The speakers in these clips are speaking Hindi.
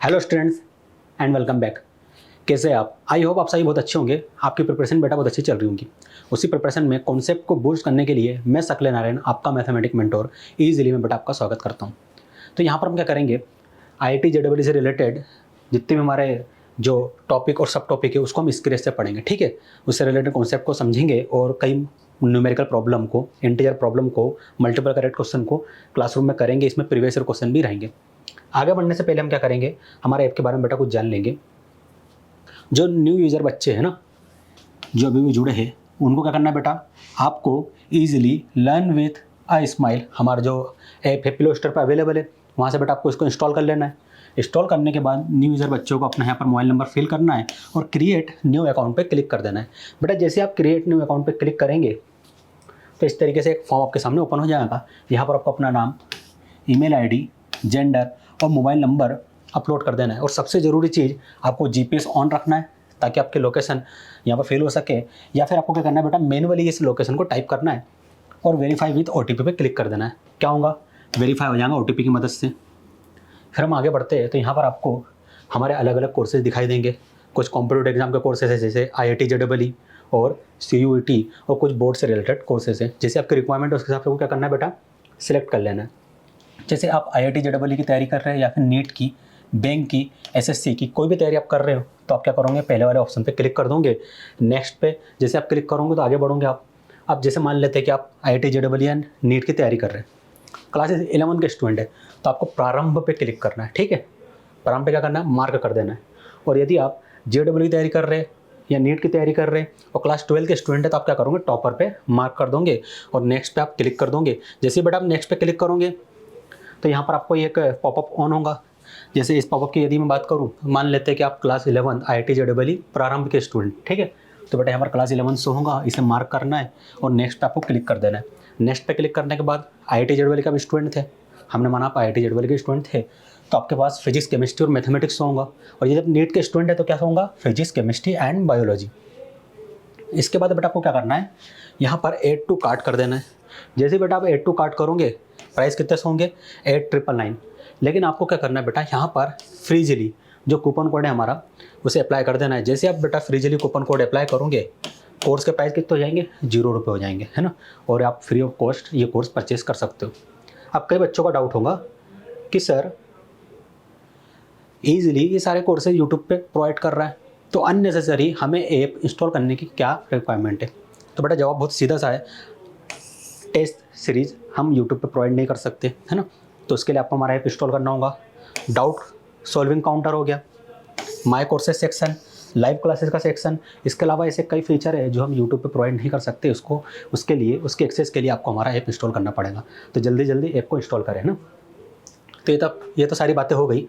Hello students and welcome back. कैसे हैं आप? आई होप आप सभी बहुत अच्छे होंगे। आपकी प्रिपरेशन बेटा बहुत अच्छी चल रही होंगी। उसी प्रिपरेशन में कॉन्सेप्ट को बूस्ट करने के लिए मैं सकले नारायण, आपका मैथमेटिक मेंटोर, ईजिली में बेटा आपका स्वागत करता हूं। तो यहाँ पर हम क्या करेंगे, IIT JEE से रिलेटेड जितने भी हमारे जो टॉपिक और सब टॉपिक है उसको हम स्क्रीन से पढ़ेंगे, ठीक है। उससे रिलेटेड कॉन्सेप्ट को समझेंगे और कई न्यूमेरिकल प्रॉब्लम को, इंटीजर प्रॉब्लम को, मल्टीपल करेक्ट क्वेश्चन को क्लासरूम में करेंगे। इसमें प्रीवियस ईयर क्वेश्चन भी रहेंगे। आगे बढ़ने से पहले हम क्या करेंगे, हमारे ऐप के बारे में बेटा कुछ जान लेंगे। जो न्यू यूज़र बच्चे हैं ना, जो अभी भी जुड़े हैं, उनको क्या करना है बेटा, आपको easily learn with a smile हमारा जो ऐप है प्ले स्टोर पर अवेलेबल है, वहाँ से बेटा आपको इसको इंस्टॉल कर लेना है। इंस्टॉल करने के बाद न्यू यूज़र बच्चों को अपना यहाँ पर मोबाइल नंबर फिल करना है और क्रिएट न्यू अकाउंट पे क्लिक कर देना है। बेटा जैसे आप क्रिएट न्यू अकाउंट पे क्लिक करेंगे तो इस तरीके से एक फॉर्म आपके सामने ओपन हो जाएगा। यहाँ पर आपको अपना नाम, ईमेल ID, जेंडर और मोबाइल नंबर अपलोड कर देना है। और सबसे ज़रूरी चीज़, आपको GPS ऑन रखना है ताकि आपके लोकेशन यहाँ पर फेल हो सके। या फिर आपको क्या करना है बेटा, मैनुअली इस लोकेशन को टाइप करना है और वेरीफाई विथ OTP पे क्लिक कर देना है। क्या होगा, वेरीफाई हो जाएगा OTP की मदद से। फिर हम आगे बढ़ते हैं तो यहाँ पर आपको हमारे अलग अलग कोर्सेज दिखाई देंगे। कुछ कॉम्पिटिटिव एग्जाम के कोर्सेज है जैसे IIT JEE और CUET, और कुछ बोर्ड से रिलेटेड कोर्सेज हैं। जैसे आपकी रिक्वायरमेंट है उसके हिसाब से क्या करना है बेटा, सिलेक्ट कर लेना है। जैसे आप IIT JEE की तैयारी कर रहे हैं या फिर नीट की, बैंक की, SSC की, कोई भी तैयारी आप कर रहे हो तो आप क्या करोगे, पहले वाले ऑप्शन पे क्लिक कर दोगे। नेक्स्ट पे जैसे आप क्लिक करोगे तो आगे बढ़ोगे आप। अब जैसे मान लेते हैं कि आप IIT JEE एंड नीट की तैयारी कर रहे हैं, क्लासेस 11 के स्टूडेंट है, तो आपको प्रारंभ पे क्लिक करना है, ठीक है। प्रारंभ पे क्या करना है, मार्क कर देना है। और यदि आप JEE की तैयारी कर रहे हैं या नीट की तैयारी कर रहे हैं और क्लास 12 के स्टूडेंट है तो आप क्या करोगे, टॉपर पे मार्क कर दोगे और नेक्स्ट पे आप क्लिक कर दोगे। जैसे बेटा आप नेक्स्ट पे क्लिक करोगे तो यहाँ पर आपको एक पॉपअप ऑन होगा। जैसे इस पॉपअप की यदि मैं बात करूँ, मान लेते हैं कि आप क्लास 11 IIT JEE प्रारंभ के स्टूडेंट, ठीक है। तो बेटा यहाँ पर क्लास 11 शो होगा, इसे मार्क करना है और नेक्स्ट पे आपको क्लिक कर देना है। नेक्स्ट पे क्लिक करने के बाद IIT JEE का भी स्टूडेंट थे, हमने माना आप IIT JEE के स्टूडेंट थे, तो आपके पास फिजिक्स, केमिस्ट्री और मैथमेटिक्स होगा। और ये जब नीट के स्टूडेंट है तो क्या होगा, फिजिक्स, केमिस्ट्री एंड बायोलॉजी। इसके बाद बेटा आपको क्या करना है, यहाँ पर ऐड टू कार्ट कर देना है। जैसे बेटा आप ऐड टू कार्ट करोगे, प्राइस कितने से होंगे, 8999। लेकिन आपको क्या करना है बेटा, यहाँ पर फ्रीजली जो कूपन कोड है हमारा उसे अप्लाई कर देना है। जैसे आप बेटा फ्रीजली कूपन कोड अप्लाई करोगे, कोर्स के प्राइस कितने हो जाएंगे, 0 रुपये हो जाएंगे, है ना। और आप फ्री ऑफ कॉस्ट ये कोर्स परचेस कर सकते हो। अब कई बच्चों का डाउट होगा कि सर ईजिली ये सारे कोर्सेज यूट्यूब पे प्रोवाइड कर रहा है, तो अननेसेसरी हमें ऐप इंस्टॉल करने की क्या रिक्वायरमेंट है। तो बेटा जवाब बहुत सीधा सा है, टेस्ट सीरीज़ हम यूट्यूब पे प्रोवाइड नहीं कर सकते, है ना। तो उसके लिए आपको हमारा ऐप इंस्टॉल करना होगा। डाउट सॉल्विंग काउंटर हो गया, my courses section, live classes का सेक्शन। इसके अलावा ऐसे कई फीचर है जो हम यूट्यूब पे प्रोवाइड नहीं कर सकते। उसके लिए, उसके एक्सेस के लिए आपको हमारा ऐप इंस्टॉल करना पड़ेगा। तो जल्दी जल्दी ऐप को इंस्टॉल करें, है ना। तो ये तो सारी बातें हो गई।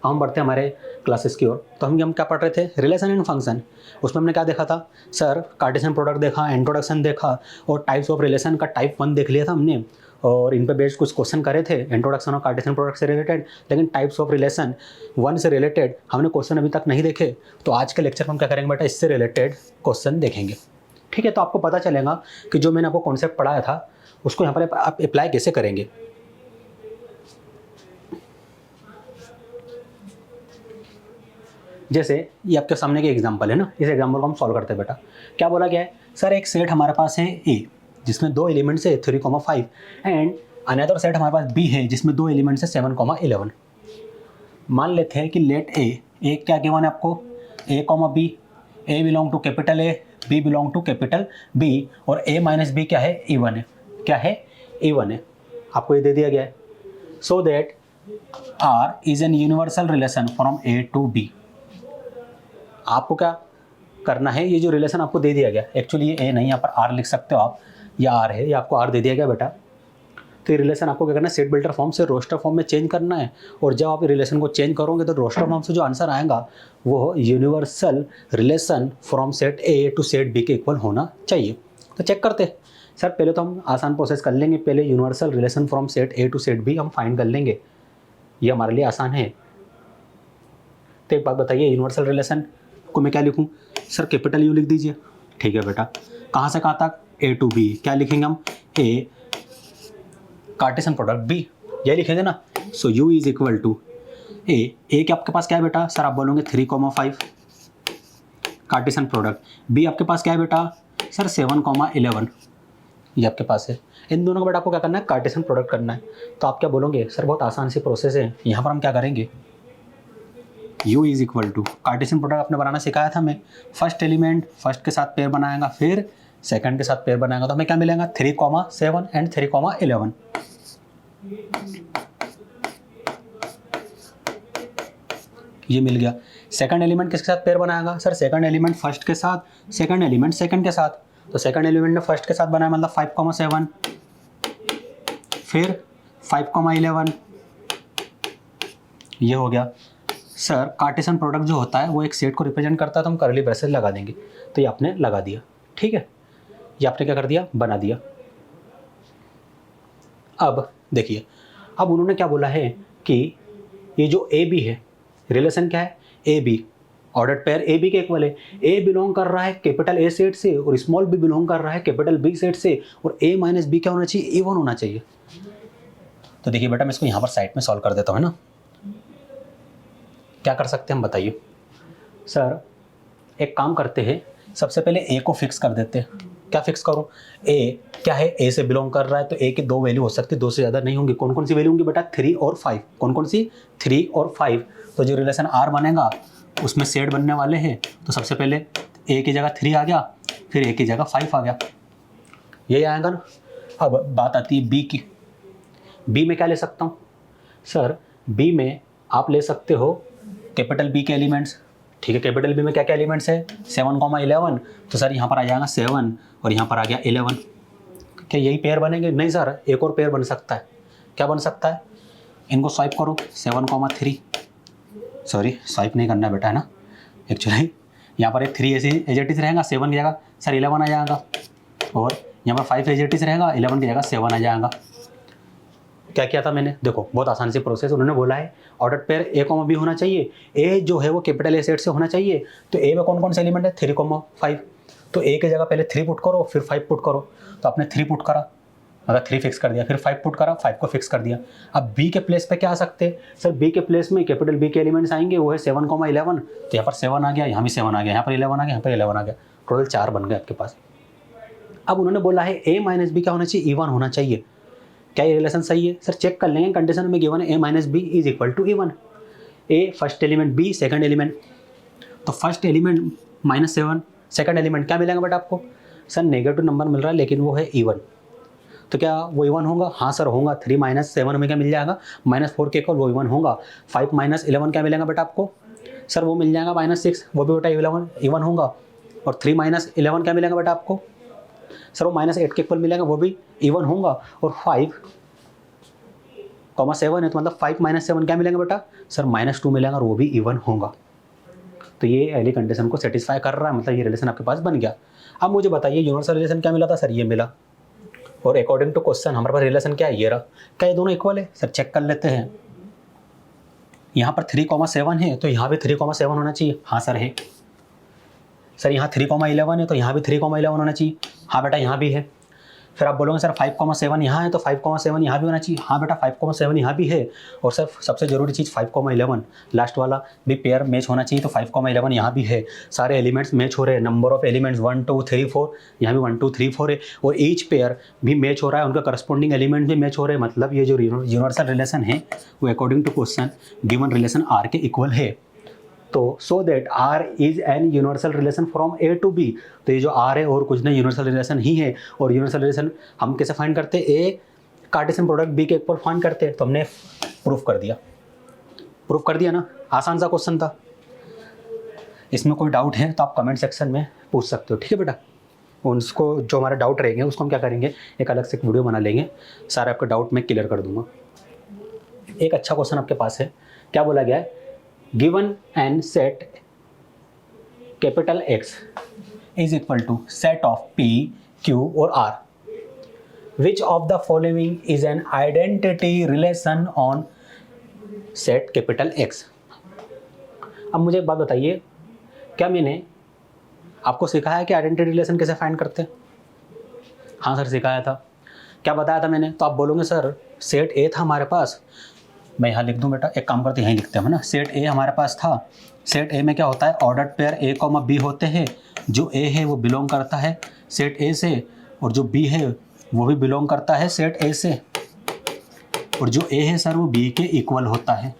हम बढ़ते हैं हमारे क्लासेस की ओर। तो हम क्या पढ़ रहे थे, रिलेशन एंड फंक्शन। उसमें हमने क्या देखा था सर, कार्टेशियन प्रोडक्ट देखा, इंट्रोडक्शन देखा और टाइप्स ऑफ रिलेशन का टाइप 1 देख लिया था हमने। और इन पे बेस्ड कुछ क्वेश्चन करे थे इंट्रोडक्शन और कार्टेशियन प्रोडक्ट से रिलेटेड। लेकिन टाइप्स ऑफ रिलेशन 1 से रिलेटेड हमने क्वेश्चन अभी तक नहीं देखे। तो आज के लेक्चर में हम क्या करेंगे बेटा, इससे रिलेटेड क्वेश्चन देखेंगे, ठीक है। तो आपको पता चलेगा कि जो मैंने आपको कॉन्सेप्ट पढ़ाया था उसको यहाँ पर आप अप्लाई कैसे करेंगे। जैसे ये आपके सामने के एग्जांपल है ना, इस एग्जांपल को हम सॉल्व करते हैं बेटा। क्या बोला गया है सर, एक सेट हमारे पास है A जिसमें 2 एलिमेंट्स है 3,5 एंड अनदर सेट हमारे पास B है जिसमें 2 एलिमेंट्स है 7,11। मान लेते हैं कि लेट A क्या गिवन है आपको, A, A belong to capital A, B belong to capital B और A माइनस B क्या है, इवन है। क्या है, इवन है। आपको ये दे दिया गया है। So that R is an universal relation from A to B। आपको क्या करना है, ये जो रिलेशन आपको दे दिया गया, एक्चुअली ये A नहीं, यहाँ पर R लिख सकते हो आप, या R है, ये आपको R दे दिया गया बेटा। तो ये रिलेशन आपको क्या करना है, सेट बिल्डर फॉर्म से रोस्टर फॉर्म में चेंज करना है। और जब आप रिलेशन को चेंज करोगे तो रोस्टर फॉर्म से जो आंसर आएगा वो universal relation from set A to set B के इक्वल होना चाहिए। तो चेक करते हैं सर, पहले तो हम आसान प्रोसेस कर लेंगे। पहले universal relation from set A to set B हम फाइंड कर लेंगे, ये हमारे लिए आसान है। तो एक बात बताइए, यूनिवर्सल रिलेशन को मैं क्या लिखूं सर, कैपिटल U लिख दीजिए, ठीक है बेटा। कहाँ से कहाँ तक, A टू B। क्या लिखेंगे हम, A कार्टेशियन प्रोडक्ट B, ये लिखेंगे ना। सो U इज इक्वल टू ए के आपके पास क्या है बेटा सर, आप बोलोगे 3,5 कार्टेशियन प्रोडक्ट। बी आपके पास क्या है बेटा सर 7,11 ये आपके पास है। इन दोनों का बेटा आपको क्या करना है, कार्टेशियन प्रोडक्ट करना है। तो आप क्या बोलोगे सर बहुत आसान सी प्रोसेस है, यहाँ पर हम क्या करेंगे U is equal to Cartesian product आपने बनाना सिखाया था हमें, फर्स्ट एलिमेंट फर्स्ट के साथ पेयर बनाएगा, फिर सेकंड के साथ पेयर बनाएगा, तो हमें क्या मिलेगा 3,7 एंड 3,11 ये मिल गया। सेकंड एलिमेंट किसके साथ पेयर बनाएगा सर, सेकंड एलिमेंट फर्स्ट के साथ, सेकंड एलिमेंट सेकंड के साथ, तो सेकंड एलिमेंट ने फर्स्ट के साथ बनाया मतलब 5,7 फिर 5,11 ये हो गया। सर कार्टेशियन प्रोडक्ट जो होता है वो एक सेट को रिप्रेजेंट करता है, तो हम करली ब्रेसेस लगा देंगे, तो ये आपने लगा दिया, ठीक है, ये आपने क्या कर दिया बना दिया। अब देखिए, अब उन्होंने क्या बोला है कि ये जो ए बी है, रिलेशन क्या है A B, ordered pair A B के इक्वल है। ए बिलोंग कर रहा है कैपिटल ए सेट से और स्मॉल बी बिलोंग कर रहा है कैपिटल बी सेट से, और ए माइनस बी क्या होना चाहिए, इवन होना चाहिए। तो देखिए बेटा मैं इसको यहाँ पर साइड में सॉल्व कर देता हूँ, है ना। क्या कर सकते हैं हम बताइए सर, एक काम करते हैं, सबसे पहले ए को फिक्स कर देते हैं। क्या फिक्स करूँ, ए क्या है, ए से बिलोंग कर रहा है, तो ए की दो वैल्यू हो सकती है, दो से ज़्यादा नहीं होंगी। कौन कौन सी वैल्यू होंगी बेटा 3 और 5, कौन कौन सी 3 और 5। तो जो रिलेशन आर बनेगा उसमें सेट बनने वाले हैं, तो सबसे पहले ए की जगह 3 आ गया, फिर ए की जगह 5 आ गया, यही आएगा ना। अब बात आती है बी की, बी में क्या ले सकता हूँ सर, बी में आप ले सकते हो कैपिटल बी के एलिमेंट्स, ठीक है। कैपिटल बी में क्या क्या एलिमेंट्स है 7,11, तो सर यहाँ पर आ जाएगा 7 और यहाँ पर आ गया 11। क्या यही पेयर बनेंगे, नहीं सर एक और पेयर बन सकता है। क्या बन सकता है, इनको स्वाइप करो 7,3, सॉरी स्वाइप नहीं करना बेटा, है ना, एक्चुअली यहाँ पर एक 3 ऐसे एजेटिस रहेगा, 7 की जगह सर 11 आ जाएगा, और यहाँ पर 5 एजेटिस रहेगा, 11 की जगह 7 आ जाएगा। क्या किया था मैंने, देखो बहुत आसान सी प्रोसेस। उन्होंने बोला है ordered pair A comma B होना चाहिए, ए जो है वो कैपिटल ए सेट से होना चाहिए, तो ए में कौन कौन से एलिमेंट है 3,5, तो ए की जगह पहले 3 पुट करो फिर 5 पुट करो, तो आपने 3 पुट करा, मतलब 3 फिक्स कर दिया, फिर 5 पुट करा, 5 को फिक्स कर दिया। अब बी के प्लेस पे क्या आ सकते हैं सर, बी के प्लेस में कैपिटल बी के एलिमेंट्स आएंगे, वो है 7,11, तो यहाँ पर 7 आ गया, यहाँ भी 7 आ गया, यहाँ पर 11 आ गया, यहाँ पर 11 आ गया, टोटल 4 बन गए आपके पास। अब उन्होंने बोला है ए माइनस बी क्या होना चाहिए, इवन होना चाहिए। क्या ये रिलेशन सही है सर, चेक कर लेंगे, कंडीशन में गिवन है A minus B is equal to even. A first element, B second element, तो फर्स्ट एलिमेंट -7, सेकंड एलिमेंट क्या मिलेगा बेटा आपको सर, नेगेटिव नंबर मिल रहा है लेकिन वो है इवन, तो क्या वो इवन होगा, हाँ सर होगा। 3 - 7 में क्या मिल जाएगा -4 के इक्वल, वो इवन होगा। 5 - 11 क्या मिलेगा बेटा आपको सर, वो मिल जाएगा -6, वो भी बेटा 11 इवन होगा। और 3 - 11 क्या मिलेगा बेटा आपको सर, वो -8 के इक्वल मिलेगा, वो भी इवन होगा। और 5, 7 है, तो मतलब 5 - 7 क्या मिलेगा बेटा सर, -2 मिलेगा, और वो भी इवन होगा। तो ये पहली कंडीशन को सेटिस्फाई कर रहा है, मतलब ये रिलेशन आपके पास बन गया। अब मुझे बताइए यूनिवर्सल रिलेशन क्या मिला था सर, ये मिला, और अकॉर्डिंग टू क्वेश्चन हमारे पास रिलेशन क्या है, ये रहा। क्या ये दोनों इक्वल है सर, चेक कर लेते हैं। यहाँ पर 3,7 है, तो यहाँ भी 3,7 होना चाहिए, हाँ सर है। सर यहाँ 3,11 है, तो यहाँ भी 3,11 होना चाहिए, हाँ बेटा यहाँ भी है। फिर आप बोलोगे सर 5,7 यहाँ है, तो 5,7 यहाँ भी होना चाहिए, हाँ बेटा 5,7 यहाँ भी है। और सर सबसे ज़रूरी चीज़ 5,11 लास्ट वाला भी पेयर मैच होना चाहिए, तो 5,11 यहाँ भी है। सारे एलिमेंट्स मैच हो रहे हैं, नंबर ऑफ एलिमेंट्स 1 2 3 4, यहाँ भी 1 2 3 4 है, और ईच पेयर भी मैच हो रहा है, उनका करस्पॉन्डिंग एलिमेंट भी मैच हो रहे हैं। मतलब ये जो यूनिवर्सल रिलेशन है वो according to question given relation R के इक्वल है। तो so that R is an universal relation from A to B, तो ये जो आर है और कुछ नहीं, यूनिवर्सल रिलेशन ही है। और यूनिवर्सल रिलेशन हम कैसे फाइंड करते हैं, ए कार्टेशियन प्रोडक्ट बी के इक्वल फाइंड करते हैं, तो हमने प्रूफ कर दिया, प्रूफ कर दिया ना, आसान सा क्वेश्चन था। इसमें कोई डाउट है तो आप कमेंट सेक्शन में पूछ सकते हो, ठीक है बेटा। उसको जो हमारे डाउट रहेंगे उसको हम क्या करेंगे, एक अलग से एक वीडियो बना लेंगे, सारे आपके डाउट मैं क्लियर कर दूंगा। एक अच्छा क्वेश्चन आपके पास है, क्या बोला गया है, given and set capital X is equal to set of P, Q or R. Which of the following is an identity relation on set capital X? अब मुझे एक बात बताइए, क्या मैंने आपको सिखाया है कि आइडेंटिटी रिलेशन कैसे फाइंड करते हैं? हाँ सर सिखाया था। क्या बताया था मैंने? तो आप बोलोगे सर सेट ए था हमारे पास, मैं यहाँ लिख दूँ बेटा, एक काम करते यहीं लिखते हैं, है ना। सेट ए हमारे पास था, सेट ए में क्या होता है, ordered pair A comma B होते हैं। जो ए है वो बिलोंग करता है सेट ए से, और जो बी है वो भी बिलोंग करता है सेट ए से, और जो ए है सर वो बी के इक्वल होता है,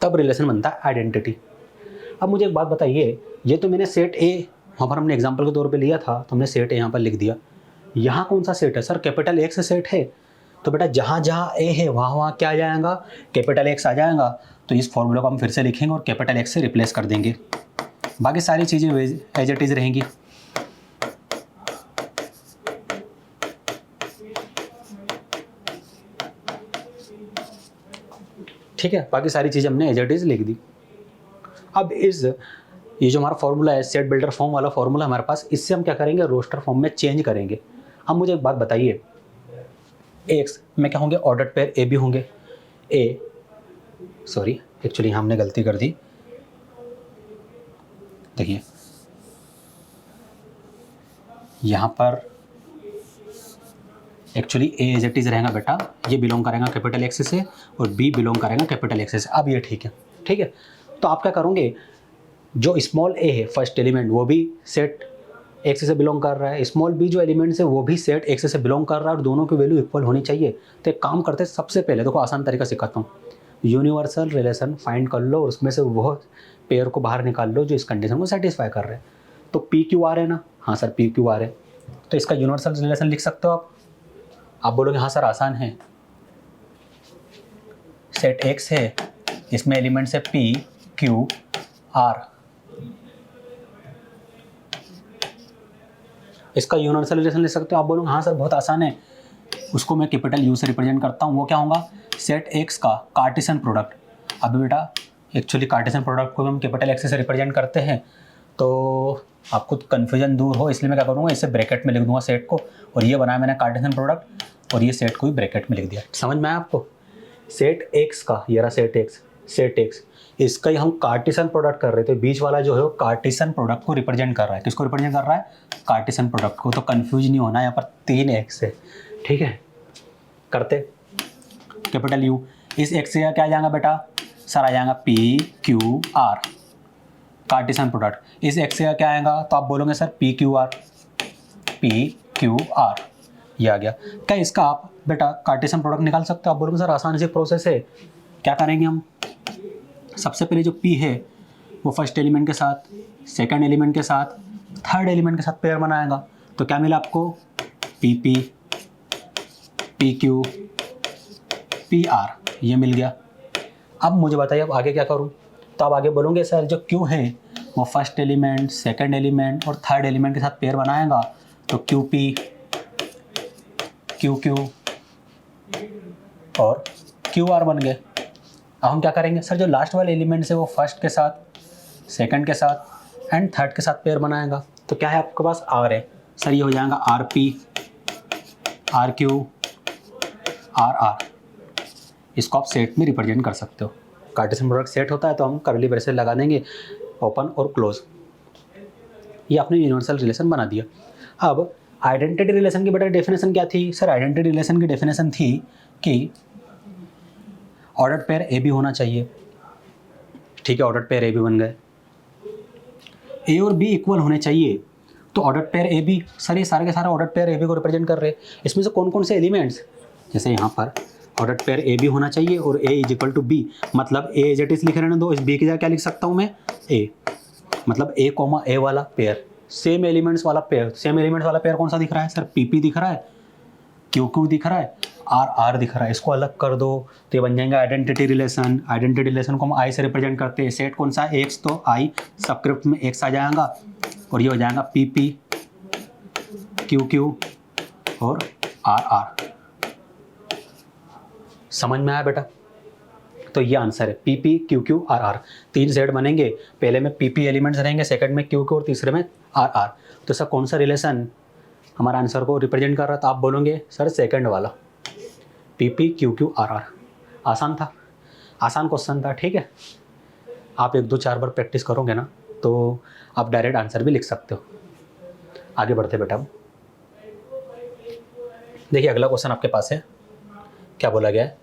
तब रिलेशन बनता है आइडेंटिटी। अब मुझे एक बात बताइए, ये तो मैंने सेट ए वहाँ पर हमने एग्जाम्पल के तौर पे लिया था, तो हमने सेट ए यहाँ पर लिख दिया। यहाँ कौन सा सेट है सर, कैपिटल एक्स सेट है, तो बेटा जहाँ जहाँ ए है वहाँ वहाँ क्या आ जाएगा, कैपिटल एक्स आ जाएगा। तो इस फॉर्मूला को हम फिर से लिखेंगे और कैपिटल एक्स से रिप्लेस कर देंगे, बाकी सारी चीज़ें एज इट इज़ रहेंगी। ठीक है, बाकी सारी चीज़ें हमने एज इट इज़ लिख दी। अब ये जो हमारा फॉर्मूला है, सेट बिल्डर फॉर्म वाला फॉर्मूला हमारे पास, इससे हम क्या करेंगे, रोस्टर फॉर्म में चेंज करेंगे। अब मुझे एक बात बताइए, एक्स में क्या होंगे, ऑर्डर्ड पेयर ए बी होंगे। सॉरी एक्चुअली हमने गलती कर दी, देखिए यहाँ पर actually A as it is रहेगा बेटा, ये बिलोंग करेगा कैपिटल एक्स से और बी बिलोंग करेगा कैपिटल एक्स से। अब ये ठीक है, ठीक है। तो आप क्या करोगे, जो स्मॉल ए है फर्स्ट एलिमेंट वो भी सेट एक्स से बिलोंग कर रहा है, स्मॉल बी जो एलिमेंट्स है वो भी सेट एक्स से बिलोंग कर रहा है, और दोनों की वैल्यू इक्वल होनी चाहिए। तो एक काम करते हैं, सबसे पहले देखो आसान तरीका सिखाता हूँ, यूनिवर्सल रिलेशन फाइंड कर लो और उसमें से वो पेयर को बाहर निकाल लो जो इस कंडीशन को सेटिस्फाई कर रहे हैं। तो पी क्यू आर है ना, हाँ सर पी क्यू आर है, तो इसका यूनिवर्सल रिलेशन लिख सकते हो आप बोलोगे हाँ सर आसान है, सेट एक्स है, इसमें एलिमेंट्स है पी क्यू आर, इसका यूनिवर्सल रिलेशन लिख सकते हो। आप बोलोगे हाँ सर बहुत आसान है, उसको मैं कैपिटल यू से रिप्रेजेंट करता हूँ, वो क्या होगा, सेट एक्स का कार्टेशियन प्रोडक्ट। अभी बेटा एक्चुअली कार्टेशियन प्रोडक्ट को हम कैपिटल एक्स से रिप्रेजेंट करते हैं, तो आपको कन्फ्यूजन दूर हो इसलिए मैं क्या करूँगा, इसे ब्रैकेट में लिख दूंगा सेट को, और ये बनाया मैंने कार्टेशियन प्रोडक्ट, और ये सेट को भी ब्रैकेट में लिख दिया। समझ में आया आपको, सेट एक्स का, ये रहा सेट एक्स, इसका ही हम कार्टेशियन प्रोडक्ट कर रहे थे, बीच वाला जो है वो कार्टेशियन प्रोडक्ट को रिप्रेजेंट कर रहा है। किसको रिप्रेजेंट कर रहा है, कार्टेशियन प्रोडक्ट को। तो कंफ्यूज नहीं होना, यहाँ पर 3 एक्स है, ठीक है। करते कैपिटल यू, इस एक्स से क्या आ जाएगा बेटा सर, आ जाएगा P Q R, Cartesian product. इस एक्स से क्या आएगा, तो आप बोलोगे सर पी क्यू आर, ये आ गया। क्या इसका आप बेटा कार्टेशियन प्रोडक्ट निकाल सकते हो, आप बोलोगे सर आसान सी प्रोसेस है। क्या करेंगे हम, सबसे पहले जो P है वो फर्स्ट एलिमेंट के साथ, सेकंड एलिमेंट के साथ, थर्ड एलिमेंट के साथ पेयर बनाएगा। तो क्या मिला आपको, PP, PQ, PR, ये मिल गया। अब मुझे बताइए अब आगे क्या करूँ, तो आप आगे बोलोगे सर जो Q है वो फर्स्ट एलिमेंट, सेकंड एलिमेंट और थर्ड एलिमेंट के साथ पेयर बनाएगा, तो QP, QQ और QR बन गए। अब हम क्या करेंगे सर, जो लास्ट वाले एलिमेंट्स है वो फर्स्ट के साथ, सेकंड के साथ एंड थर्ड के साथ पेयर बनाएगा। तो क्या है आपके पास, R है सर, ये हो जाएगा RP, RQ, RR। इसको आप सेट में रिप्रेजेंट कर सकते हो। कार्टेशियन प्रोडक्ट सेट होता है तो हम कर्ली ब्रेसेस लगा देंगे, ओपन और क्लोज। ये आपने यूनिवर्सल रिलेशन बना दिया। अब आइडेंटिटी रिलेशन की बेटा डेफिनेशन क्या थी सर, आइडेंटिटी रिलेशन की डेफिनेशन थी कि ऑर्डर्ड पेयर ए बी होना चाहिए, ठीक है। ऑर्डर्ड पेयर ए बी बन गए, ए और बी इक्वल होने चाहिए, तो ordered pair A B, sir ये सारे के सारे ऑर्डर्ड पेयर ए बी को रिप्रेजेंट कर रहे हैं। इसमें से कौन कौन से एलिमेंट्स, जैसे यहाँ पर ऑर्डर्ड पेयर ए बी होना चाहिए और ए इज इक्वल टू बी, मतलब ए एज इट इज लिख रहे हैं, दो इस बी की जगह क्या लिख सकता हूँ मैं, ए, मतलब ए कॉमा ए वाला पेयर, सेम एलिमेंट्स वाला पेयर। सेम एलिमेंट्स वाला पेयर कौन सा दिख रहा है सर, पी पी दिख रहा है, क्यू क्यू दिख रहा है, आर आर दिख रहा है। इसको अलग कर दो तो ये बन जाएंगे आइडेंटिटी रिलेशन। आइडेंटिटी रिलेशन को हम आई से रिप्रेजेंट करते हैं। सेट कौन सा है, एक्स, तो आई सबस्क्रिप्ट में एक्स आ जाएगा और ये हो जाएगा पी पी, क्यू क्यू और आर आर। समझ में आया बेटा, तो ये आंसर है P P Q Q R R. 3 set बनेंगे, पहले में पी पी एलिमेंट्स रहेंगे, सेकंड में क्यू क्यू और तीसरे में आर आर। तो सर कौन सा रिलेशन हमारा आंसर को रिप्रेजेंट कर रहा था, आप बोलोगे सर सेकंड वाला, P P Q Q R R. आसान था, आसान क्वेश्चन था, ठीक है। आप 1-2-4 बार प्रैक्टिस करोगे ना तो आप डायरेक्ट आंसर भी लिख सकते हो। आगे बढ़ते बेटा, देखिए अगला क्वेश्चन आपके पास है, क्या बोला गया है,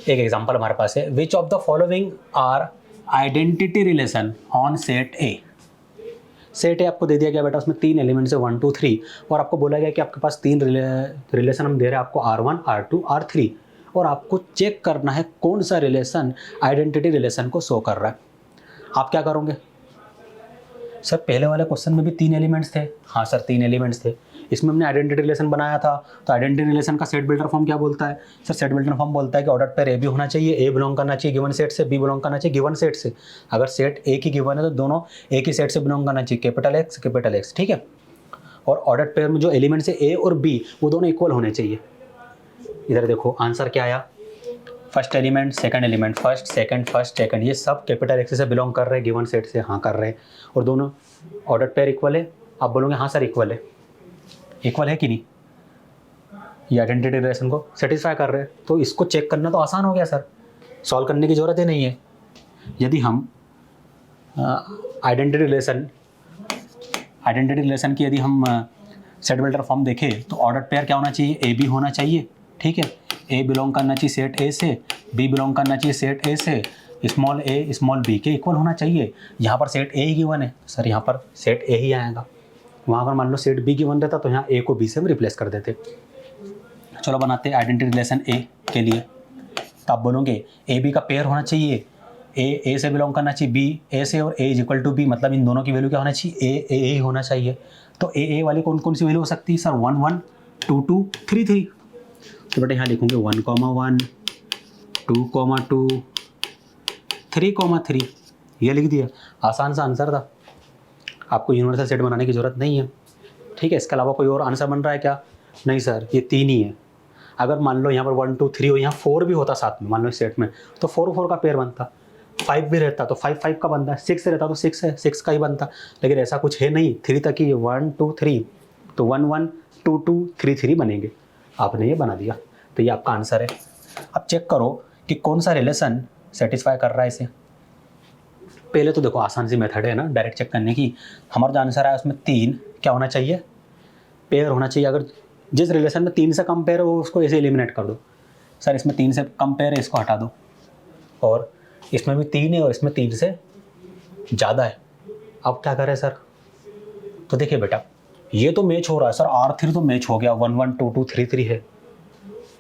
एक एग्जांपल हमारे पास है, which of the following are identity relation on set A. Set A आपको दे दिया गया बेटा, उसमें 3 एलिमेंट्स है 1 2 3, और आपको बोला गया कि आपके पास 3 रिलेशन हम दे रहे हैं आपको R1 R2 R3, और आपको चेक करना है कौन सा रिलेशन आइडेंटिटी रिलेशन को शो कर रहा है। आप क्या करोगे सर, पहले वाले क्वेश्चन में भी 3 एलिमेंट्स थे। हाँ सर 3 एलिमेंट्स थे, इसमें हमने आइडेंटिटी रिलेशन बनाया था। तो आइडेंटिटी रिलेशन का सेट बिल्डर फॉर्म क्या बोलता है सर, सेट बिल्डर फॉर्म बोलता है कि ऑर्डर पेयर ए बी होना चाहिए, ए बिलोंग करना चाहिए गिवन सेट से, बी बिलोंग करना चाहिए गिवन सेट से। अगर सेट ए की गिवन है तो दोनों एक ही सेट से बिलोंग करना चाहिए, कैपिटल एक्स, ठीक है। और ऑर्डर पेयर में जो एलिमेंट्स है ए और बी वो दोनों इक्वल होने चाहिए। इधर देखो आंसर क्या आया, first element second element, first second, ये सब कैपिटल एक्स से बिलोंग कर रहे हैं गिवन सेट से, हाँ कर रहे हैं, और दोनों ऑर्डर पेयर इक्वल है। आप बोलोगे हाँ सर इक्वल है, इक्वल है कि नहीं, ये आइडेंटिटी रिलेशन को सेटिस्फाई कर रहे हैं। तो इसको चेक करना तो आसान हो गया सर, सॉल्व करने की ज़रूरत ही नहीं है। यदि हम आइडेंटिटी रिलेशन की यदि हम सेट बिल्डर फॉर्म देखें तो ऑर्डर पेयर क्या होना चाहिए, ए बी होना चाहिए, ठीक है। ए बिलोंग करना चाहिए सेट ए से, बी बिलोंग करना चाहिए सेट ए से, स्मॉल ए स्मॉल बी के इक्वल होना चाहिए। यहाँ पर सेट ए ही गिवन है सर, यहाँ पर सेट ए ही आएगा। वहाँ अगर मान लो सेट बी गिवन रहता तो यहाँ ए को बी से हम रिप्लेस कर देते। चलो बनाते हैं आइडेंटिटी रिलेशन ए के लिए। तो आप बोलोगे ए बी का पेयर होना चाहिए, ए से बिलोंग करना चाहिए, बी ए से, और ए इज इक्वल टू बी, मतलब इन दोनों की वैल्यू क्या होना चाहिए, ए ही होना चाहिए। तो ए वाली कौन कौन सी वैल्यू हो सकती है सर, 1 1 2 2 3 3। तो बेटा यहाँ लिखूंगे 1 1 2 2 3 3, ये लिख दिया। आसान सा आंसर था, आपको यूनिवर्सल सेट बनाने की ज़रूरत नहीं है, ठीक है। इसके अलावा कोई और आंसर बन रहा है क्या, नहीं सर ये 3 ही है। अगर मान लो यहाँ पर 1 2 3 हो, यहाँ 4 भी होता साथ में, मान लो इस सेट में, तो 4 4 का पेयर बनता, 5 भी रहता तो 5 5 का बनता, 6 रहता तो 6 है, 6 का ही बनता। लेकिन ऐसा कुछ है नहीं, 3 तक ही 1 2 3, तो 1 1 2 2 3 3 बनेंगे। आपने ये बना दिया, तो ये आपका आंसर है। अब चेक करो कि कौन सा रिलेशन सेटिस्फाई कर रहा है इसे। पहले तो देखो आसान सी मेथड है ना डायरेक्ट चेक करने की। हमारा जो आंसर है उसमें 3 क्या होना चाहिए, पेयर होना चाहिए। अगर जिस रिलेशन में 3 से कम पेयर हो उसको ऐसे एलिमिनेट कर दो। सर इसमें 3 से कम पेयर है, इसको हटा दो, और इसमें भी 3 है और इसमें 3 से ज़्यादा है। अब क्या करें सर, तो देखिए बेटा ये तो मैच हो रहा है सर, R3 तो मैच हो गया, 1 1 2 2 3 3 है,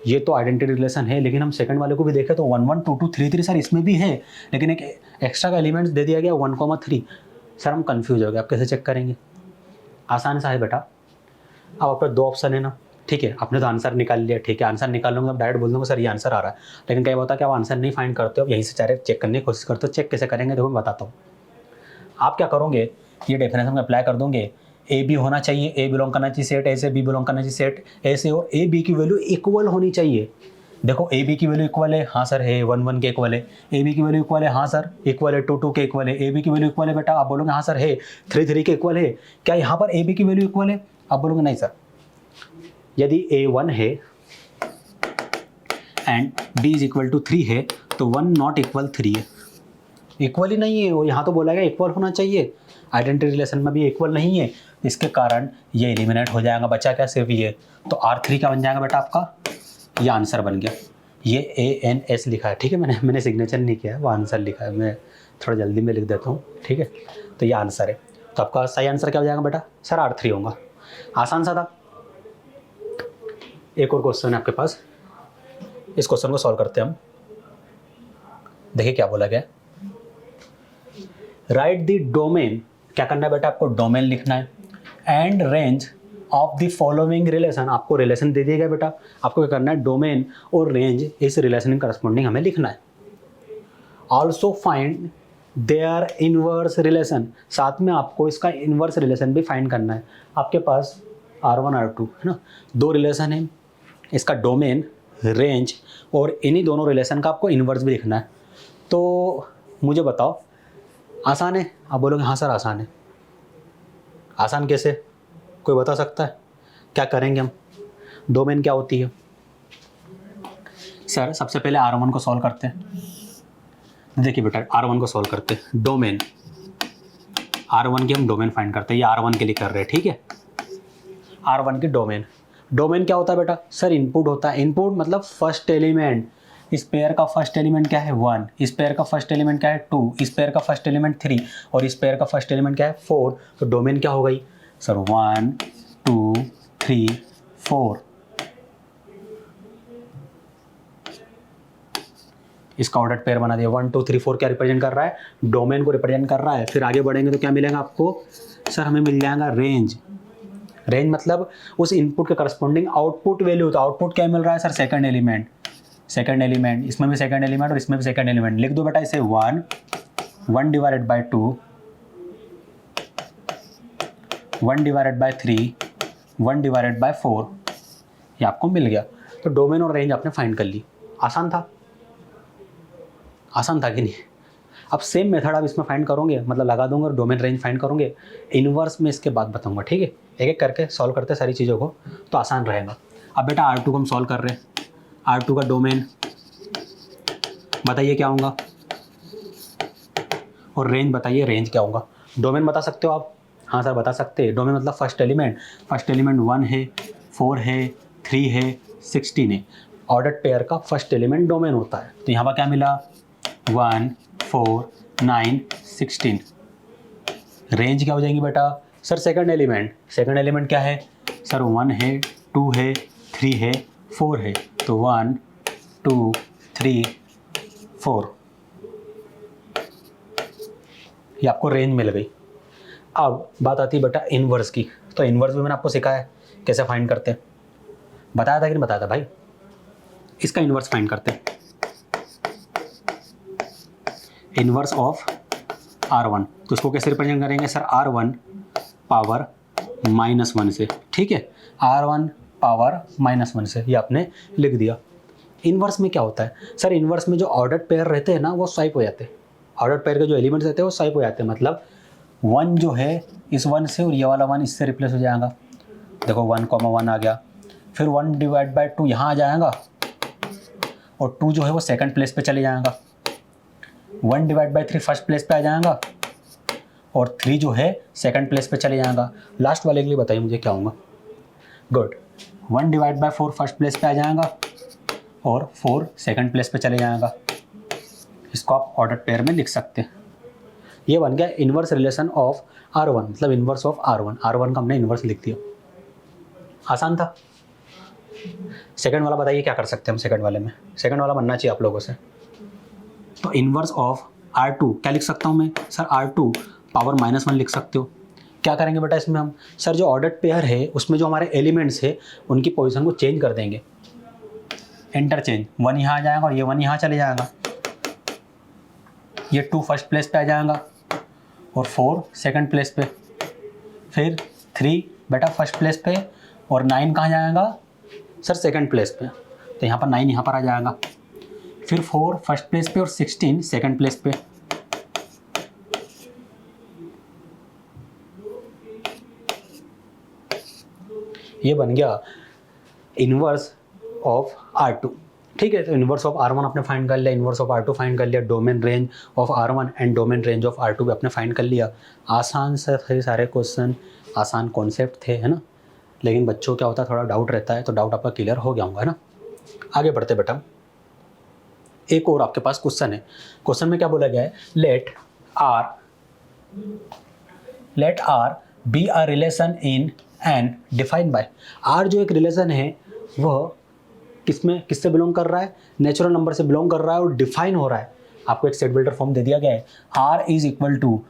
ये तो आइडेंटिटी रिलेशन है। लेकिन हम सेकंड वाले को भी देखें तो 1 1 2 2 3 3 सर इसमें भी है, लेकिन एक एक्स्ट्रा का एलिमेंट्स दे दिया गया 1 3। सर हम कंफ्यूज हो गए, आप कैसे चेक करेंगे। आसान सा है बेटा, अब आपका 2 ऑप्शन है ना, ठीक है। आपने तो आंसर निकाल लिया, ठीक है। आंसर निकाल लूँगा, डायरेक्ट बोल दूँगा सर ये आंसर आ रहा है। लेकिन क्या होता है कि आप आंसर नहीं फाइंड करते हो, यहीं से डायरेक्ट चेक करने की कोशिश करते हो। चेक कैसे करेंगे देखो मैं बताता हूँ। आप क्या करोगे, ये डेफिनेशन में अप्लाई कर दोगे, ए बी होना चाहिए, ए बिलोंग करना चाहिए सेट ए से, बी बिलोंग करना चाहिए सेट ए से, और ए बी की वैल्यू इक्वल होनी चाहिए। देखो ए बी की वैल्यू इक्वल है, हाँ सर है, 1 1 के इक्वल है। ए बी की वैल्यू इक्वल है, हाँ सर इक्वल है, 2 2 के इक्वल है। ए बी की वैल्यू इक्वल है बेटा, आप बोलोगे हाँ सर है, 3 3 के इक्वल है। क्या यहाँ पर ए बी की वैल्यू इक्वल है, आप बोलोगे नहीं सर। यदि ए 1 है and B is equal to 3 है तो 1 नॉट इक्वल 3 है, इक्वल ही नहीं है वो। यहाँ तो बोला गया इक्वल होना चाहिए, आइडेंटिटी रिलेशन में भी इक्वल नहीं है, इसके कारण ये एलिमिनेट हो जाएगा। बचा क्या, सिर्फ ये। तो R3 क्या बन जाएगा बेटा आपका, ये आंसर बन गया। ये ANS लिखा है, ठीक है। मैंने सिग्नेचर नहीं किया है, वो आंसर लिखा है, मैं थोड़ा जल्दी में लिख देता हूँ, ठीक है। तो ये आंसर है। तो आपका सही आंसर क्या हो जाएगा बेटा, सर R3 होगा। आसान सा था। एक और क्वेश्चन है आपके पास, इस क्वेश्चन को सॉल्व करते हैं हम। देखिए क्या बोला गया, राइट द डोमेन, क्या करना है बेटा आपको, डोमेन लिखना है, and range of the following relation. आपको रिलेशन दे दिया गया बेटा, आपको क्या करना है, डोमेन और रेंज इस रिलेशन के करस्पॉन्डिंग हमें लिखना है। Also find their inverse relation, साथ में आपको इसका इनवर्स रिलेशन भी फाइंड करना है। आपके पास R1 R2 है ना, 2 रिलेशन है, इसका डोमेन रेंज और इन्हीं दोनों रिलेशन का आपको इनवर्स भी लिखना है। तो मुझे बताओ आसान है, आप बोलोगे हाँ सर आसान है। आसान कैसे, कोई बता सकता है, क्या करेंगे हम। डोमेन क्या होती है सर, सबसे पहले R1 को सॉल्व करते हैं। देखिए बेटा R1 को सॉल्व करते हैं, डोमेन R1 की हम डोमेन फाइंड करते हैं, ये R1 के लिए कर रहे हैं, ठीक है। R1 की डोमेन, डोमेन क्या होता है बेटा, सर इनपुट होता है। इनपुट मतलब फर्स्ट एलिमेंट, इस पेयर का फर्स्ट एलिमेंट क्या है 1, इस पेयर का फर्स्ट एलिमेंट क्या है 2, इस पेयर का फर्स्ट एलिमेंट 3 और इस पेयर का फर्स्ट एलिमेंट क्या है 4। तो डोमेन क्या हो गई सर 1 2 3 4। इसका ऑर्डर पेयर बना दिया। 1 2 3 4 क्या रिप्रेजेंट कर रहा है, डोमेन को रिप्रेजेंट कर रहा है। फिर आगे बढ़ेंगे तो क्या मिलेगा आपको सर, हमें मिल जाएगा रेंज। रेंज मतलब उस इनपुट के करस्पॉन्डिंग आउटपुट वैल्यू। तो आउटपुट क्या मिल रहा है sir, second element. Second element, इसमें भी सेकंड एलिमेंट और इसमें भी सेकंड एलिमेंट। लिख दो बेटा इसे 1 1 divided by 2 1 divided by 3 1 divided by 4। ये आपको मिल गया। तो डोमेन और रेंज आपने फाइंड कर ली। आसान था, आसान था कि नहीं। अब सेम मेथड आप इसमें फाइंड करोगे, मतलब लगा दूंगा और डोमेन रेंज फाइंड करोगे। इनवर्स में इसके बाद बताऊंगा, ठीक है। एक एक करके सॉल्व करते सारी चीज़ों को, तो आसान रहेगा। अब बेटा R2 को हम सॉल्व कर रहे हैं। R2 का डोमेन बताइए क्या होगा, और रेंज बताइए रेंज क्या होगा। डोमेन बता सकते हो आप? हाँ सर बता सकते हैं। डोमेन मतलब फर्स्ट एलिमेंट 1 है, 4 है, 3 है, 16 है। ऑर्डर्ड पेयर का फर्स्ट एलिमेंट डोमेन होता है। तो यहाँ पर क्या मिला 1 4 9 16। रेंज क्या हो जाएंगी बेटा sir, second element. Second element क्या है सर, 1 है, 2 है, 3 है, 4 है। तो 1 2 3 4, ये आपको रेंज मिल गई। अब बात आती है बेटा इनवर्स की। तो इनवर्स भी मैंने आपको सिखाया है कैसे फाइंड करते हैं, बताया था कि नहीं बताया था भाई। इसका इनवर्स फाइंड करते हैं। इनवर्स ऑफ R1, तो इसको कैसे रिप्रेजेंट करेंगे सर, R1 पावर -1 से, ठीक है। R1 पावर -1 से, ये आपने लिख दिया। इनवर्स में क्या होता है सर, इनवर्स में जो ऑर्डर्ड पेयर रहते हैं ना वो स्वाइप हो जाते हैं। ऑर्डर्ड पेयर के जो एलिमेंट्स रहते हैं वो स्वाइप हो जाते हैं। मतलब 1 जो है इस 1 से और ये वाला 1 इससे रिप्लेस हो जाएगा। देखो 1, 1 आ गया। फिर 1 डिवाइड बाय 2 यहाँ आ जाएगा, और 2 जो है वो सेकंड प्लेस पे चले जाएगा। 1 डिवाइड बाई 3 फर्स्ट प्लेस पे आ जाएगा, और 3 जो है सेकंड प्लेस पे चले जाएगा। लास्ट वाले के लिए बताइए मुझे क्या होगा। Good. 1 divide by 4 first place पे आ जाएगा, और 4 सेकंड प्लेस पे चले जाएगा। इसको आप ऑर्डर पेयर में लिख सकते हैं। ये बन गया इनवर्स रिलेशन ऑफ R1, मतलब इनवर्स ऑफ R1। R1 का हमने इनवर्स लिख दिया। आसान था। सेकंड वाला बताइए क्या कर सकते हैं हम सेकंड वाले में। सेकंड वाला बनना चाहिए आप लोगों से। तो इनवर्स ऑफ R2 क्या लिख सकता हूँ मैं सर, R2 पावर -1 लिख सकते हो। क्या करेंगे बेटा इसमें हम सर, जो ऑर्डर्ड पेयर है उसमें जो हमारे एलिमेंट्स है उनकी पोजीशन को चेंज कर देंगे। इंटरचेंज, 1 यहाँ आ जाएगा और ये 1 यहाँ चले जाएगा। ये 2 फर्स्ट प्लेस पे आ जाएगा और 4 सेकंड प्लेस पे। फिर 3 बेटा फर्स्ट प्लेस पे, और 9 कहाँ जाएगा सर, सेकंड प्लेस पे। तो यहाँ पर 9 यहाँ पर आ जाएगा। फिर 4 फर्स्ट प्लेस पे और 16 सेकंड प्लेस पे। ये बन गया इनवर्स ऑफ R2, ठीक है। तो इनवर्स ऑफ R1 आपने फाइंड कर लिया, इनवर्स ऑफ R2 फाइंड कर लिया, domain range of R1 and domain range of R2 भी आपने फाइंड कर लिया। आसान से थे सारे क्वेश्चन, आसान कॉन्सेप्ट थे, है ना। लेकिन बच्चों क्या होता है, थोड़ा डाउट रहता है, तो डाउट आपका क्लियर हो गया होगा, है ना। आगे बढ़ते बेटा, एक और आपके पास क्वेश्चन है। क्वेश्चन में क्या बोला गया है, let R be a relation in and defined by. R जो एक रिलेशन है वह किससे बिलोंग कर रहा है, नेचुरल नंबर से बिलोंग कर रहा है, और डिफाइन हो रहा है। आपको एक सेट बिल्डर फॉर्म दे दिया गया है। R is equal to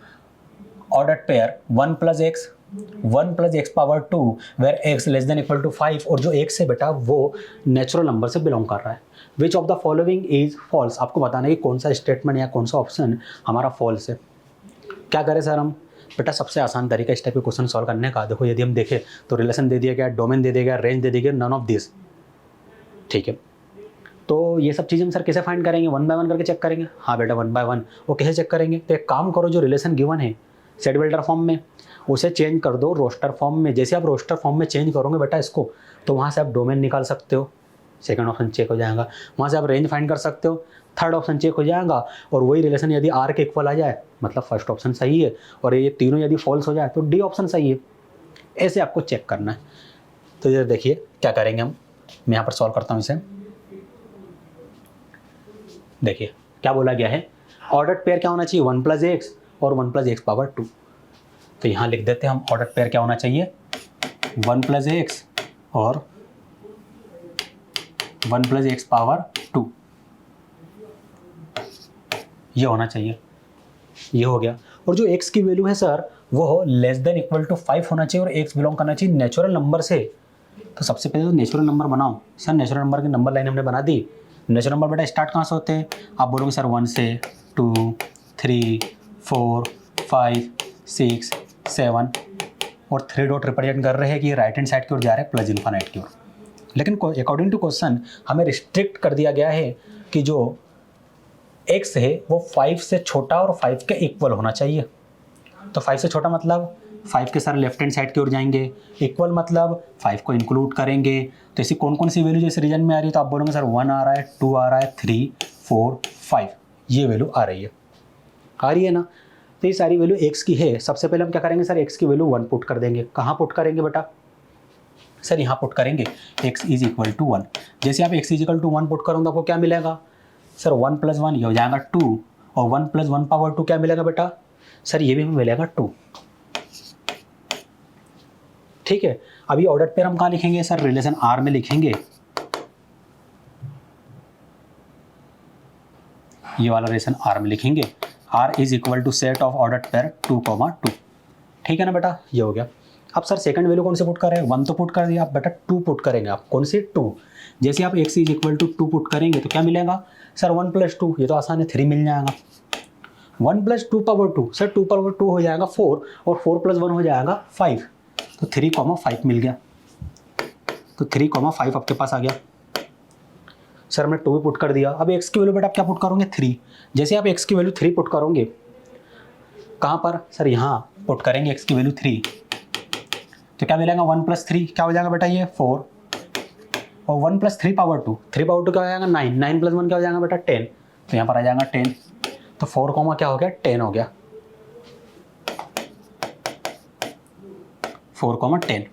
ordered pair 1 + x power 2 where x less than equal to 5, और जो x है बेटा वो नेचुरल नंबर से बिलोंग कर रहा है। Which of the following is false. आपको बताना है कि कौन सा स्टेटमेंट या कौन सा ऑप्शन हमारा फॉल्स है। क्या करें सर हम, बेटा सबसे आसान तरीका इस टाइप के क्वेश्चन सॉल्व करने का, देखो यदि हम देखें तो रिलेशन दे दिया गया, डोमेन दे दिया गया, रेंज दे दिया गया, नन ऑफ दिस, ठीक है। तो ये सब चीज़ें हम सर कैसे फाइंड करेंगे, 1 बाय 1 करके चेक करेंगे। हाँ बेटा 1 बाय 1 वो कैसे चेक करेंगे, तो एक काम करो, जो रिलेशन गिवन है सेट बिल्डर फॉर्म में उसे चेंज कर दो रोस्टर फॉर्म में। जैसे आप रोस्टर फॉर्म में चेंज करोगे बेटा इसको, तो वहाँ से आप डोमेन निकाल सकते हो, सेकंड ऑप्शन चेक हो जाएगा। वहाँ से आप रेंज फाइंड कर सकते हो, थर्ड ऑप्शन चेक हो जाएगा। और वही रिलेशन यदि R के इक्वल आ जाए मतलब फर्स्ट ऑप्शन सही है, और ये तीनों यदि फॉल्स हो जाए तो D ऑप्शन सही है। ऐसे आपको चेक करना है। तो ये देखिए क्या करेंगे हम, मैं यहाँ पर सॉल्व करता हूँ इसे। देखिए क्या बोला गया है, ऑर्डर पेयर क्या होना चाहिए, 1 + x और 1 + x पावर 2। तो यहाँ लिख देते हैं हम ऑर्डर पेयर क्या होना चाहिए, 1 + x और 1 + x पावर 2, ये होना चाहिए। ये हो गया। और जो x की वैल्यू है सर वो <= 5 होना चाहिए और x बिलोंग करना चाहिए नेचुरल नंबर से। तो सबसे पहले तो नेचुरल नंबर बनाओ। सर नेचुरल नंबर की नंबर लाइन हमने बना दी। नेचुरल नंबर बेटा स्टार्ट कहाँ से होते हैं, आप बोलोगे सर 1 से, 2, 3, 4, 5, 6, 7 और 3 डॉट रिप्रेजेंट कर रहे हैं कि ये राइट हैंड साइड की ओर जा रहे हैं प्लस इन्फिनिट की ओर। लेकिन अकॉर्डिंग टू क्वेश्चन हमें रिस्ट्रिक्ट कर दिया गया है कि जो x है वो 5 से छोटा और 5 के इक्वल होना चाहिए। तो 5 से छोटा मतलब 5 के सर लेफ्ट हैंड साइड की ओर जाएंगे, इक्वल मतलब 5 को इंक्लूड करेंगे। तो ऐसी कौन कौन सी वैल्यू जैसे रीजन में आ रही है, तो आप बोलोगे सर 1 आ रहा है, 2 आ रहा है, 3, 4, 5 ये वैल्यू आ रही है ना। तो ये सारी वैल्यू x की है। सबसे पहले हम क्या करेंगे सर, x की वैल्यू 1 पुट कर देंगे। कहाँ पुट करेंगे बेटा, सर यहाँ पुट करेंगे x = 1। जैसे आप x = 1 पुट करोगे तो आपको क्या मिलेगा सर, 1 + 1 ये हो जाएगा 2 और 1 + 1 पावर 2 क्या मिलेगा बेटा, सर ये भी मिलेगा 2। ठीक है। अभी ऑर्डर पेयर हम कहाँ लिखेंगे सर, रिलेशन R में लिखेंगे। ये वाला रिलेशन R में लिखेंगे, R = set of order pair 2, 2। ठीक है ना बेटा, ये हो गया। अब सर सेकंड वैल्यू कौन से पुट कर रहे हैं, 1 तो पुट कर दिया, आप बेटा 2 पुट करेंगे। आप कौन से 2, जैसे आप x = 2 पुट करेंगे तो क्या मिलेगा सर 1 + 2, ये तो आसान है 3 मिल जाएगा। 1 + 2 पावर 2, सर 2 पावर 2 हो जाएगा 4 और 4 + 1 हो जाएगा 5, तो 3, 5 मिल गया। तो 3, 5 आपके पास आ गया। सर हमने 2 पुट कर दिया। अब x की वैल्यू बेटा आप क्या पुट करोगे 3। जैसे आप x की वैल्यू 3 पुट करोगे, कहाँ पर सर यहाँ पुट करेंगे x की वैल्यू 3, तो क्या मिलेगा 1 + 3 क्या हो जाएगा बेटा ये 4 और 1 + 3 पावर 2, 3 पावर 2 क्या हो जाएगा 9, 9 + 1 क्या हो जाएगा बेटा 10, तो यहाँ पर आ जाएगा 10। तो 4, क्या हो गया 10 हो गया, 4, 10।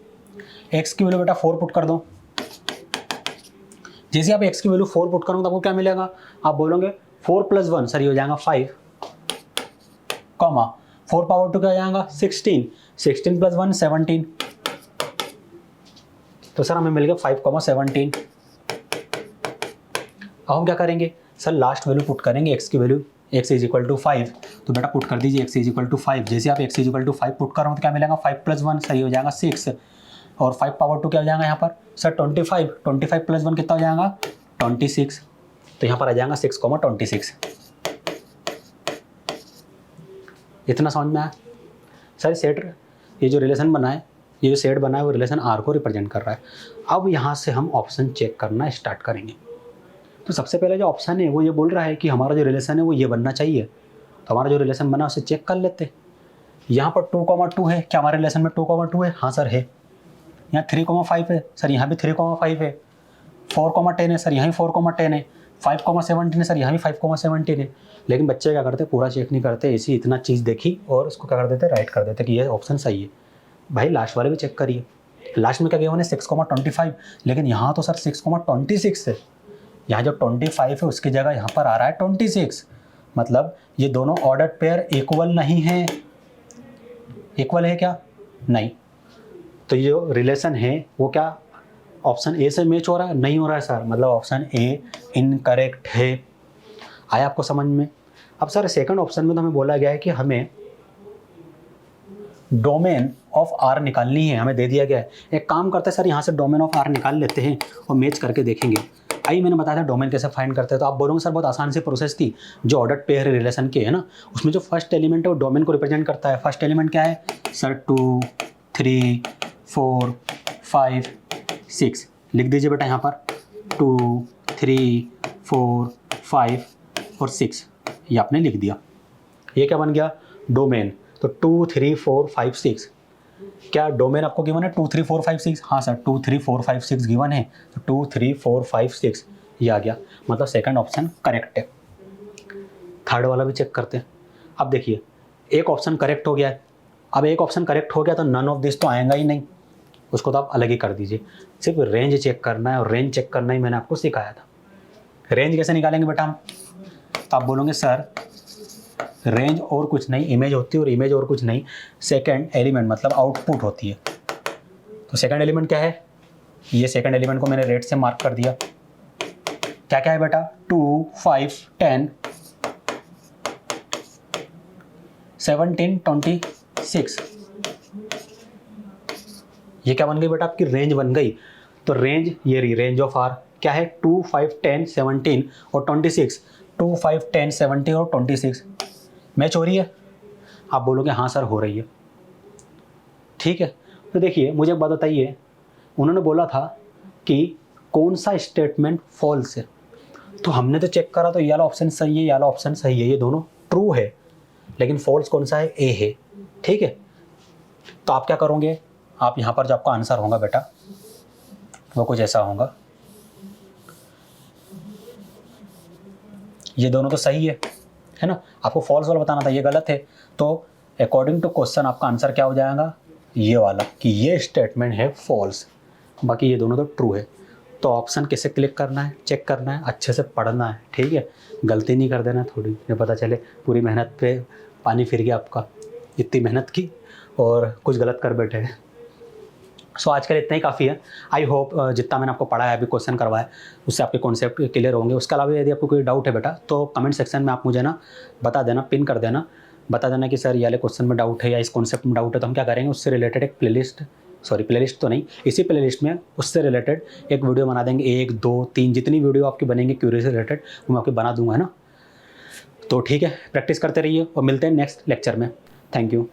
x की वैल्यू बेटा 4 पुट कर दो। जैसे आप x की वैल्यू 4 पुट करोगे तो आपको क्या मिलेगा, आप बोलोगे 4 + 1 सर ये हो जाएगा 5, 4 पावर 2 क्या हो जाएगा 16, 16 + 1 17, तो सर हमें मिल गया 5, 17। अब हम क्या करेंगे सर, लास्ट वैल्यू पुट करेंगे x की वैल्यू, x = 5, तो बेटा पुट कर दीजिए x = 5। जैसे आप x = 5 पुट करोगे तो क्या मिलेगा 5 + 1 सर ये हो जाएगा 6 और 5 पावर 2 क्या हो जाएगा यहाँ पर सर 25, 25 + 1 कितना हो जाएगा 26, तो यहाँ पर आ जाएगा 6, 26। इतना समझ में आया सर। सेट ये जो रिलेशन बना है, ये जो सेट बना है वो रिलेशन R को रिप्रेजेंट कर रहा है। अब यहाँ से हम ऑप्शन चेक करना स्टार्ट करेंगे। तो सबसे पहले जो ऑप्शन है वो ये बोल रहा है कि हमारा जो रिलेशन है वो ये बनना चाहिए। तो हमारा जो रिलेशन बना उसे चेक कर लेते हैं। यहाँ पर 2, 2 है, क्या हमारे रिलेशन में 2, 2 है, हाँ सर है। यहाँ 3, 5 है सर, यहाँ भी 3, 5 है। 4, 10 है सर, यहाँ 4, 10 है। 5, 17 है सर, यहाँ भी 5, 17 है। लेकिन बच्चे क्या करते, पूरा चेक नहीं करते, ऐसी इतना चीज़ देखी और उसको क्या कर देते, राइट कर देते कि ये ऑप्शन सही है। भाई लास्ट वाले भी चेक करिए, लास्ट में क्या गिवन है 6, 25, लेकिन यहाँ तो सर 6, 26 है। यहाँ जो 25 है उसकी जगह यहाँ पर आ रहा है 26, मतलब ये दोनों ऑर्डर पेयर इक्वल नहीं है। इक्वल है क्या, नहीं। तो ये जो रिलेशन है वो क्या ऑप्शन ए से मैच हो रहा है, नहीं हो रहा है सर, मतलब ऑप्शन ए इनकरेक्ट है। आया आपको समझ में। अब सर सेकंड ऑप्शन में तो हमें बोला गया है कि हमें डोमेन ऑफ आर निकालनी है, हमें दे दिया गया है। एक काम करते हैं सर, यहाँ से डोमेन ऑफ आर निकाल लेते हैं और मैच करके देखेंगे। आई मैंने बताया था डोमेन कैसे फाइंड करते हैं, तो आप बोलोगे सर बहुत आसान सी प्रोसेस थी। जो ऑर्डर पेयर रिलेशन के है ना, उसमें जो फर्स्ट एलिमेंट है वो डोमेन को रिप्रेजेंट करता है। फर्स्ट एलिमेंट क्या है सर 2, 3, 4, 5, 6 लिख दीजिए बेटा यहाँ पर 2, 3, 4, 5 और 6 ये आपने लिख दिया। ये क्या बन गया डोमेन। तो 2, 3, 4, 5, 6 क्या डोमेन आपको गिवन है 2, 3, 4, 5, 6, हाँ सर 2, 3, 4, 5, 6 गिवन है। तो 2, 3, 4, 5, 6 ये आ गया, मतलब सेकंड ऑप्शन करेक्ट है। थर्ड वाला भी चेक करते हैं। अब देखिए एक ऑप्शन करेक्ट हो गया है। अब एक ऑप्शन करेक्ट हो गया तो नन ऑफ दिस तो आएगा ही नहीं, उसको तो आप अलग ही कर दीजिए। सिर्फ रेंज चेक करना है और रेंज चेक करना ही मैंने आपको सिखाया था। रेंज कैसे निकालेंगे बेटा हम, तो आप बोलोगे सर रेंज और कुछ नहीं, इमेज होती है और इमेज और कुछ नहीं, सेकंड एलिमेंट मतलब आउटपुट होती है। तो सेकंड एलिमेंट क्या है, ये सेकंड एलिमेंट को मैंने रेड से मार्क कर दिया। क्या क्या है बेटा, 2, 5, 10, 17, 26। ये क्या बन गई बेटा, आपकी रेंज बन गई। तो रेंज ये रही, रेंज ऑफ आर क्या है, 2, 5, 10, 17 और 26। 2, 5, 10, 17 और 26 मैच हो रही है। आप बोलोगे हाँ सर हो रही है, ठीक है। तो देखिए मुझे एक बात बताइए, उन्होंने बोला था कि कौन सा स्टेटमेंट फॉल्स है, तो हमने तो चेक करा तो ये वाला ऑप्शन सही है, ये वाला ऑप्शन सही है, ये दोनों ट्रू है, लेकिन फॉल्स कौन सा है, ए है, ठीक है। तो आप क्या करोगे, आप यहाँ पर जो आपका आंसर होगा बेटा वो कुछ ऐसा होगा, ये दोनों तो सही है ना, आपको फॉल्स वाला बताना था, ये गलत है। तो अकॉर्डिंग टू क्वेश्चन आपका आंसर क्या हो जाएगा, ये वाला, कि ये स्टेटमेंट है फॉल्स, बाकी ये दोनों तो ट्रू है। तो ऑप्शन कैसे क्लिक करना है, चेक करना है, अच्छे से पढ़ना है, ठीक है, गलती नहीं कर देना थोड़ी, ये पता चले पूरी मेहनत पे पानी फिर गया आपका, इतनी मेहनत की और कुछ गलत कर बैठे। सो आज के लिए इतना ही काफ़ी है। आई होप जितना मैंने आपको पढ़ाया अभी क्वेश्चन करवाया उससे आपके कॉन्सेप्ट क्लियर होंगे। उसके अलावा यदि आपको कोई डाउट है बेटा तो कमेंट सेक्शन में आप मुझे ना बता देना, पिन कर देना, बता देना कि सर ये वाले क्वेश्चन में डाउट है या इस कॉन्सेप्ट में डाउट है। तो हम क्या करेंगे, उससे रिलेटेड एक प्लेलिस्ट तो नहीं, इसी प्लेलिस्ट में उससे रिलेटेड एक वीडियो बना देंगे, 1, 2, 3 जितनी वीडियो आपकी बनेंगी क्यूरी से रिलेटेड वो मैं आपकी बना दूंगा, है ना। तो ठीक है, प्रैक्टिस करते रहिए और मिलते हैं नेक्स्ट लेक्चर में। Thank you.